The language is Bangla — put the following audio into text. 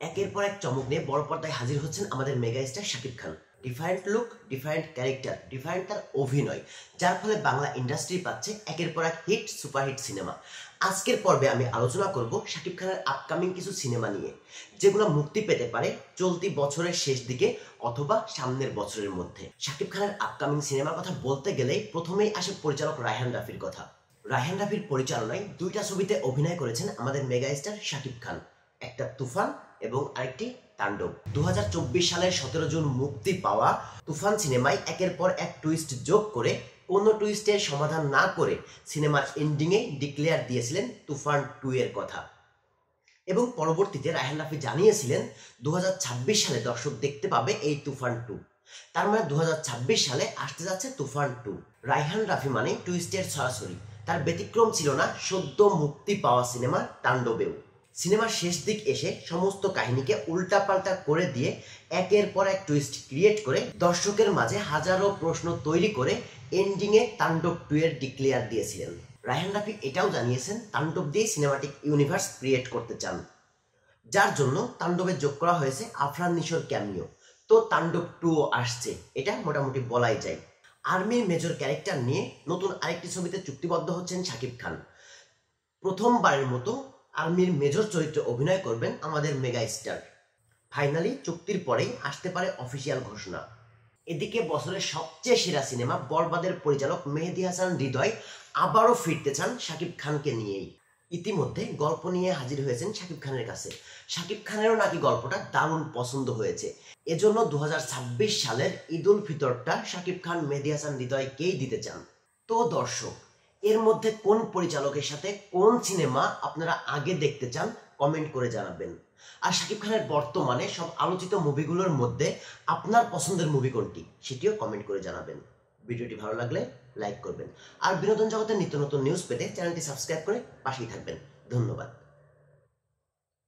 একের পর এক চমক নিয়ে বড় পর্দায় হাজির হচ্ছেন আমাদের mega star Shakib Khan. Different look, different character, different তার অভিনয়, যার ফলে বাংলা ইন্ডাস্ট্রি পাচ্ছে একের পর এক হিট সুপারহিট সিনেমা। আজকের পর্বে আমি আলোচনা করব শাকিব খানের আপকামিং কিছু সিনেমা নিয়ে, যেগুলো মুক্তি পেতে পারে চলতি বছরের শেষ দিকে অথবা সামনের বছরের মধ্যে। শাকিব খানের আপকামিং সিনেমার কথা বলতে গেলেই প্রথমেই আসে পরিচালক রায়হান রাফির কথা। রায়হান রাফির পরিচালনায় দুইটা ছবিতে অভিনয় করেছেন আমাদের মেগা স্টার শাকিব খান, একটা তুফান এবং আরেকটি তাণ্ডব। 2024 সালের 17 জুন মুক্তি পাওয়া তুফান সিনেমায় একের পর এক টুইস্ট যোগ করে কোনো টুইস্টের সমাধান না করে সিনেমার এন্ডিংয়ে ডিক্লেয়ার দিয়েছিলেন তুফান 2 এর কথা, এবং পরবর্তীতে রায়হান রাফি জানিয়েছিলেন 2026 সালে দর্শক দেখতে পাবে এই তুফান 2। তার মানে 2026 সালে আসতে যাচ্ছে তুফান 2। রায়হান রাফি মানে টুইস্টের ছড়াছড়ি, তার ব্যতিক্রম ছিল না সদ্য মুক্তি পাওয়া সিনেমা তাণ্ডবেও। সিনেমার শেষ দিক এসে সমস্ত কাহিনীকে উল্টাপাল্টা করে দিয়ে একের পর এক টুইস্ট ক্রিয়েট করে দর্শকের মাঝে হাজারো প্রশ্ন তৈরি করে এন্ডিংয়ে তাণ্ডব 2 এর ডিক্লেয়ার দিয়েছিলেন। রায়হান রাফি এটাও জানিয়েছেন তাণ্ডব দিয়ে সিনেমাটিক ইউনিভার্স ক্রিয়েট করতে চান, যার জন্য তাণ্ডবে যোগ করা হয়েছে আফরান নিশোর ক্যামিও। তো তাণ্ডব 2 আসছে, এটা মোটামুটি বলাই যায়। আর্মির মেজর ক্যারেক্টার নিয়ে নতুন আরেকটি ছবিতে চুক্তিবদ্ধ হচ্ছেন শাকিব খান। প্রথমবারের মতো আর্মির মেজর চরিত্রে অভিনয় করবেন আমাদের মেগা স্টার। ফাইনালি চুক্তির পরেই আসতে পারে অফিসিয়াল ঘোষণা। এদিকে বছরের সবচেয়ে সেরা সিনেমা বরবাদের পরিচালক মেহেদী হাসান হৃদয় আবারও ফিরতে চান শাকিব খানকে নিয়েই। ইতিমধ্যে গল্প নিয়ে হাজির হয়েছেন শাকিব খানের কাছে। শাকিব খানেরও নাকি গল্পটা দারুণ পছন্দ হয়েছে, এজন্য 2026 সালের ঈদ উল ফিতরটা শাকিব খান মেহেদী হাসান হৃদয়কেই দিতে চান। তো দর্শক, এর মধ্যে কোন পরিচালকের সাথে কোন সিনেমা আপনারা আগে দেখতে চান কমেন্ট করে জানাবেন। আর শাকিব খানের বর্তমানে সব আলোচিত মুভিগুলোর মধ্যে আপনার পছন্দের মুভি কোনটি সেটিও কমেন্ট করে জানাবেন। ভিডিওটি ভালো লাগলে লাইক করবেন, আর বিনোদন জগতের নিত্য নতুন নিউজ পেতে চ্যানেলটি সাবস্ক্রাইব করে পাশেই থাকবেন। ধন্যবাদ।